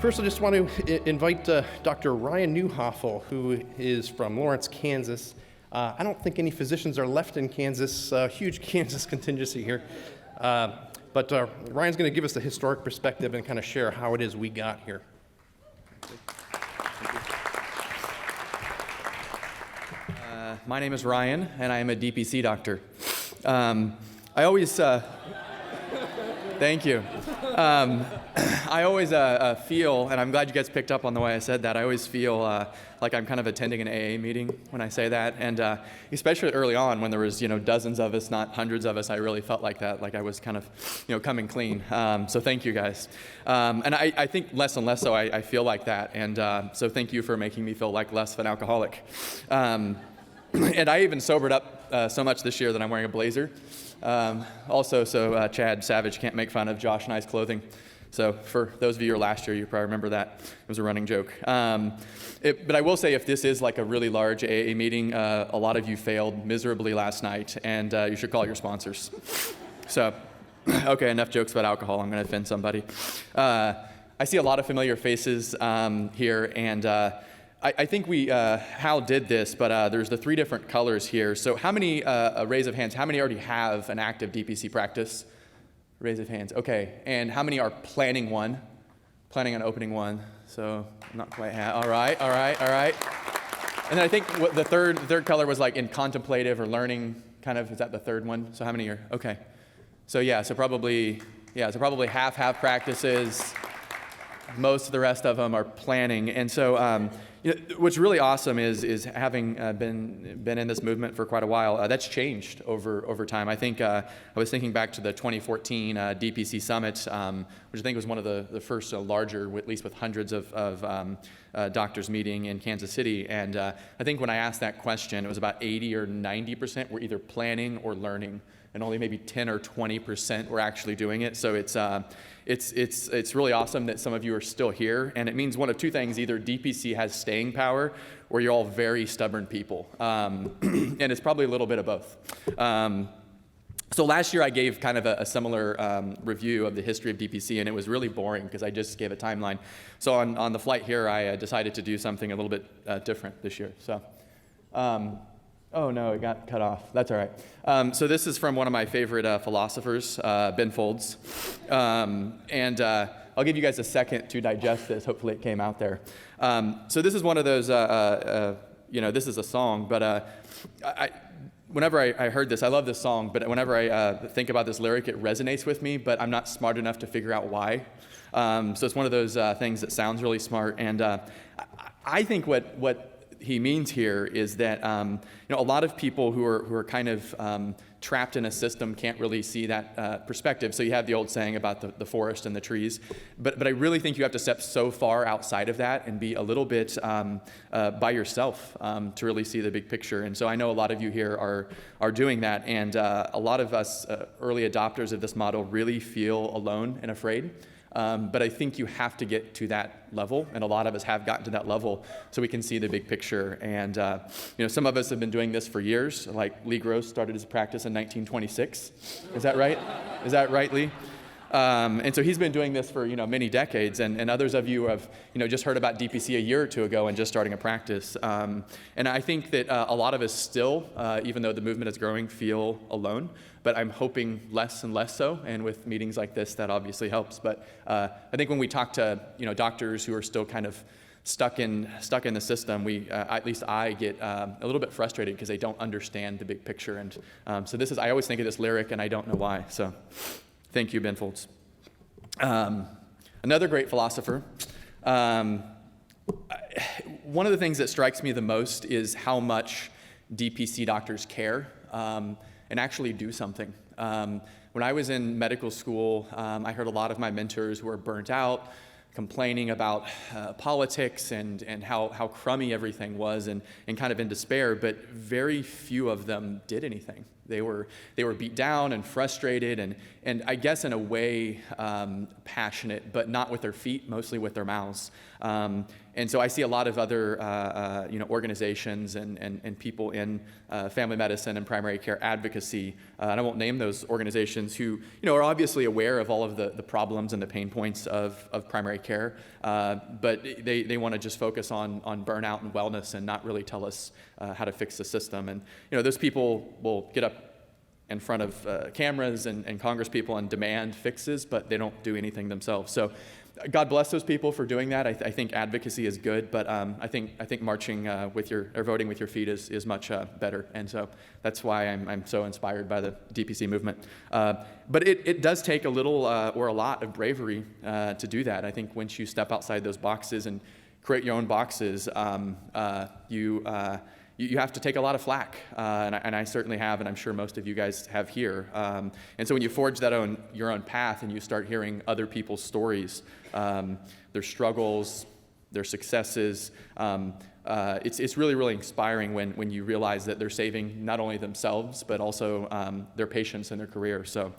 First, I just want to invite Dr. Ryan Neuhofel, who is from Lawrence, Kansas. I don't think any physicians are left in Kansas, huge Kansas contingency here. But Ryan's going to give us the historic perspective and kind of share how it is we got here. My name is Ryan, and I am a DPC doctor. I always, thank you. I always feel, and I'm glad you guys picked up on the way I said that, I always feel like I'm kind of attending an AA meeting when I say that, and especially early on when there was, dozens of us, not hundreds of us, I really felt like that, like I was kind of, coming clean. So thank you guys. And I think less and less so I feel like that, and so thank you for making me feel like less of an alcoholic. And I even sobered up so much this year that I'm wearing a blazer. Also, so Chad Savage can't make fun of Josh and I's clothing. So for those of you who were last year, you probably remember that. It was a running joke. But I will say, if this is like a really large AA meeting, a lot of you failed miserably last night, and you should call your sponsors. So, okay, enough jokes about alcohol. I'm going to offend somebody. I see a lot of familiar faces here, and I think Hal did this, but there's the 3 different colors here. So how many, raise of hands, how many already have an active DPC practice? Raise of hands. Okay. And how many are planning on opening one? So not quite half. All right. And then I think what the third color was like in contemplative or learning kind of, is that the third one? So how many are, okay. So probably half practices. Most of the rest of them are planning. And so, what's really awesome is having been in this movement for quite a while, that's changed over time. I think I was thinking back to the 2014 DPC Summit, which I think was one of the first larger, at least with hundreds of doctors meeting in Kansas City. And I think when I asked that question, it was about 80 or 90% were either planning or learning, and only maybe 10 or 20% were actually doing it. So it's really awesome that some of you are still here, and it means one of 2 things: either DPC has staying power, or you're all very stubborn people, and it's probably a little bit of both. So last year I gave kind of a similar review of the history of DPC, and it was really boring because I just gave a timeline. So on the flight here, I decided to do something a little bit different this year. So. Oh no, it got cut off. That's all right. So this is from one of my favorite philosophers, Ben Folds. And I'll give you guys a second to digest this. Hopefully it came out there. So this is one of those, this is a song, but whenever I heard this, I love this song, but whenever I think about this lyric, it resonates with me, but I'm not smart enough to figure out why. So it's one of those things that sounds really smart. And I think what he means here is that a lot of people who are kind of trapped in a system can't really see that perspective. So you have the old saying about the forest and the trees, but I really think you have to step so far outside of that and be a little bit by yourself to really see the big picture. And so I know a lot of you here are doing that, and a lot of us early adopters of this model really feel alone and afraid. But I think you have to get to that level, and a lot of us have gotten to that level so we can see the big picture. And some of us have been doing this for years, like Lee Gross started his practice in 1926. Is that right? Is that right, Lee? And so he's been doing this for many decades, and others of you have just heard about DPC a year or 2 ago and just starting a practice. And I think that a lot of us still, even though the movement is growing, feel alone. But I'm hoping less and less so, and with meetings like this, that obviously helps. But I think when we talk to doctors who are still kind of stuck in the system, at least I get a little bit frustrated because they don't understand the big picture. And so I always think of this lyric, and I don't know why. So thank you, Ben Folds. Another great philosopher. One of the things that strikes me the most is how much DPC doctors care and actually do something. When I was in medical school, I heard a lot of my mentors who were burnt out, complaining about politics and how crummy everything was, and kind of in despair, but very few of them did anything. They were beat down and frustrated, and I guess in a way passionate, but not with their feet, mostly with their mouths. And And so I see a lot of other organizations and people in family medicine and primary care advocacy, and I won't name those organizations, who are obviously aware of all of the problems and the pain points of primary care, but they want to just focus on burnout and wellness and not really tell us how to fix the system. And those people will get up in front of cameras and Congress people and demand fixes, but they don't do anything themselves. So God bless those people for doing that. I think advocacy is good, but I think marching or voting with your feet is much better. And so that's why I'm so inspired by the DPC movement. But it does take a little or a lot of bravery to do that. I think once you step outside those boxes and create your own boxes, you have to take a lot of flack, and I certainly have, and I'm sure most of you guys have here. And so when you forge your own path and you start hearing other people's stories, their struggles, their successes, it's really, really inspiring when you realize that they're saving not only themselves, but also their patients and their career. So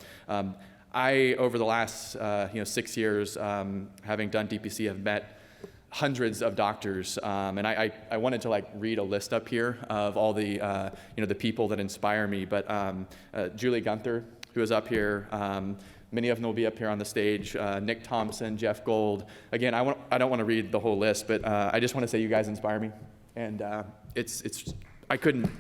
I, over the last 6 years, having done DPC, have met hundreds of doctors, and I wanted to read a list up here of all the the people that inspire me. But Julie Gunther, who is up here, many of them will be up here on the stage. Nick Thompson, Jeff Gold. Again, I don't want to read the whole list, but I just want to say you guys inspire me, and I couldn't.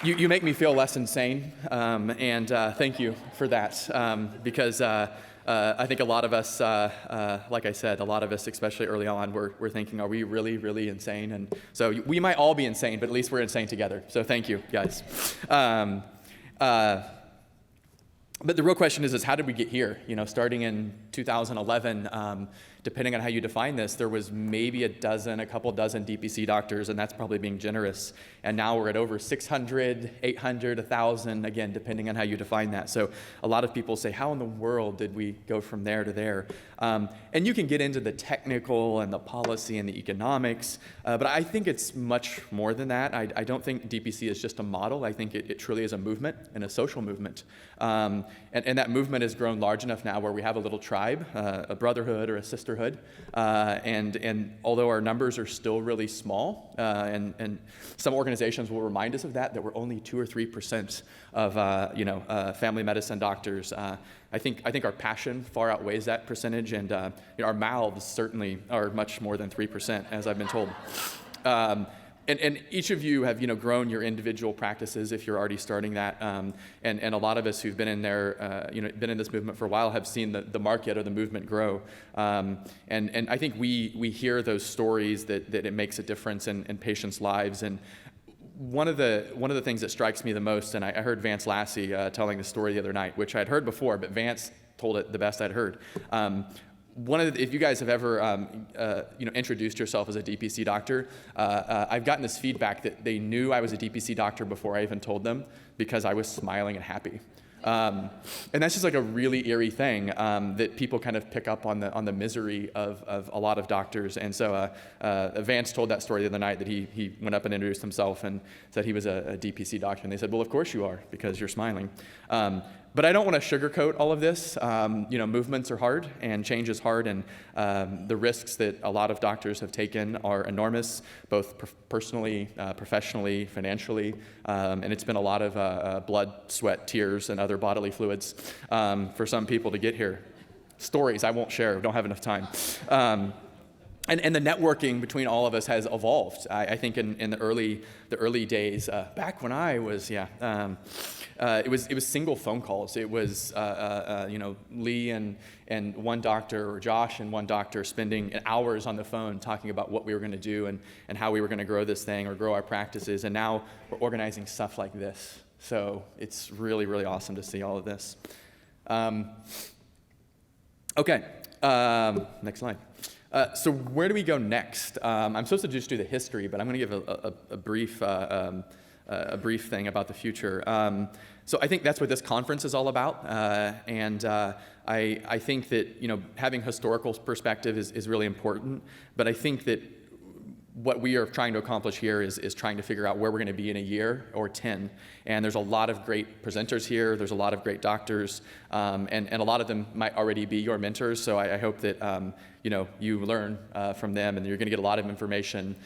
You make me feel less insane, and thank you for that, because I think a lot of us, like I said, a lot of us, especially early on, we're thinking, are we really, really insane? And so we might all be insane, but at least we're insane together. So thank you, guys. But the real question is how did we get here? Starting in 2011, depending on how you define this, there was maybe a couple dozen DPC doctors, and that's probably being generous. And now we're at over 600, 800, 1,000, again, depending on how you define that. So a lot of people say, how in the world did we go from there to there? And you can get into the technical and the policy and the economics, but I think it's much more than that. I don't think DPC is just a model. I think it truly is a movement and a social movement. And that movement has grown large enough now where we have a little tribe, a brotherhood or a sisterhood. And although our numbers are still really small, and some organizations will remind us of that we're only 2 or 3% of family medicine doctors. I think our passion far outweighs that percentage, and our mouths certainly are much more than 3%, as I've been told. And each of you have grown your individual practices if you're already starting that, and a lot of us who've been in there, been in this movement for a while, have seen the market or the movement grow, and I think we hear those stories that it makes a difference in patients' lives. And one of the things that strikes me the most, and I heard Vance Lassie telling the story the other night, which I'd heard before, but Vance told it the best I'd heard. If you guys have ever introduced yourself as a DPC doctor, I've gotten this feedback that they knew I was a DPC doctor before I even told them, because I was smiling and happy. And that's just a really eerie thing, that people kind of pick up on the misery of a lot of doctors. And so Vance told that story the other night, that he went up and introduced himself and said he was a DPC doctor. And they said, well, of course you are, because you're smiling. But I don't want to sugarcoat all of this. Movements are hard and change is hard, and the risks that a lot of doctors have taken are enormous, both personally, professionally, financially, and it's been a lot of blood, sweat, tears, and other bodily fluids for some people to get here. Stories I won't share, we don't have enough time. And the networking between all of us has evolved. I think in the early days, back when I was, it was single phone calls. It was Lee and one doctor, or Josh and one doctor, spending hours on the phone talking about what we were going to do and how we were going to grow this thing or grow our practices. And now we're organizing stuff like this. So it's really, really awesome to see all of this. Okay, next slide. So where do we go next? I'm supposed to just do the history, but I'm going to give a brief thing about the future. So I think that's what this conference is all about, and I think that having historical perspective is really important. But I think that what we are trying to accomplish here is trying to figure out where we're going to be in a year or 10. And there's a lot of great presenters here. There's a lot of great doctors, and a lot of them might already be your mentors. So I hope that you learn from them, and you're going to get a lot of information,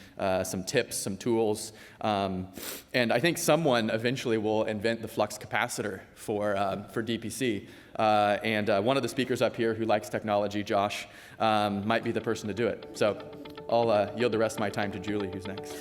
some tips, some tools. And I think someone eventually will invent the flux capacitor for DPC. And one of the speakers up here who likes technology, Josh, might be the person to do it. So I'll yield the rest of my time to Julie, who's next.